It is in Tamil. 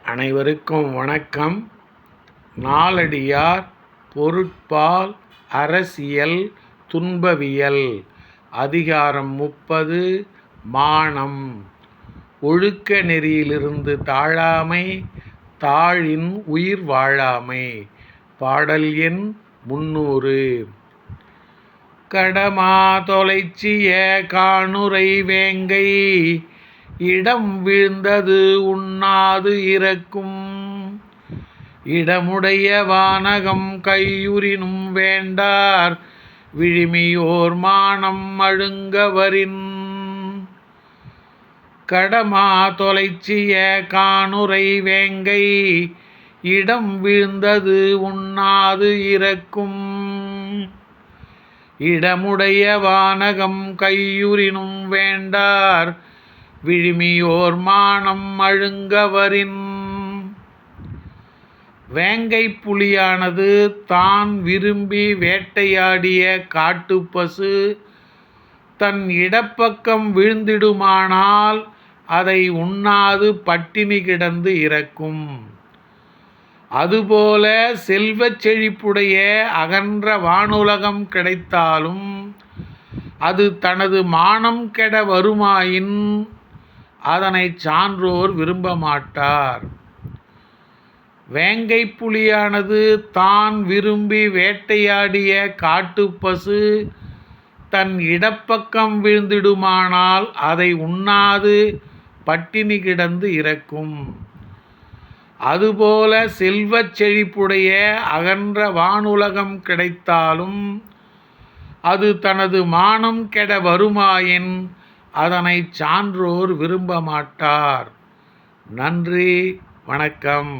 அனைவருக்கும் வணக்கம். நாலடியார் பொருட்பால் அரசியல் துன்பவியல் அதிகாரம் 30 மானம். ஒழுக்க நெறியிலிருந்து தாழாமை தாழின் உயிர் வாழாமை. பாடல் எண் 300. கடமா தொலைச்சிய காணுரை வேங்கை இடம் வீழ்ந்தது உண்ணாது இறக்கும். இடமுடைய வானகம் கையுறினும் வேண்டார் விழுமியோர் மானம் அழுங்கவரின். கடமா தொலைச்சிய காணுரை வேங்கை இடம் வீழ்ந்தது உண்ணாது இறக்கும். இடமுடைய வானகம் கையுறினும் வேண்டார் விழுமியோர் மானம் அழுங்கவரின். வேங்கை புலியானது தான் விரும்பி வேட்டையாடிய காட்டுப்பசு தன் இடப்பக்கம் வீழ்ந்திடுமானால் அதை உண்ணாது பட்டினி கிடந்து இறக்கும். அதுபோல செல்வச் செழிப்புடைய அகன்ற வானுலகம் கிடைத்தாலும் அது தனது மானம் கெட வருமாயின் அதனை சான்றோர் விரும்ப மாட்டார். வேங்கை புலியானது தான் விரும்பி வேட்டையாடிய காட்டுப்பசு தன் இடப்பக்கம் வீழ்ந்திடுமானால் அதை உண்ணாது பட்டினி கிடந்து இறக்கும். அதுபோல செல்வச் செழிப்புடைய அகன்ற வானுலகம் கிடைத்தாலும் அது தனது மானம் கெட வருமாயின் அதனை சான்றோர் விரும்ப மாட்டார். நன்றி, வணக்கம்.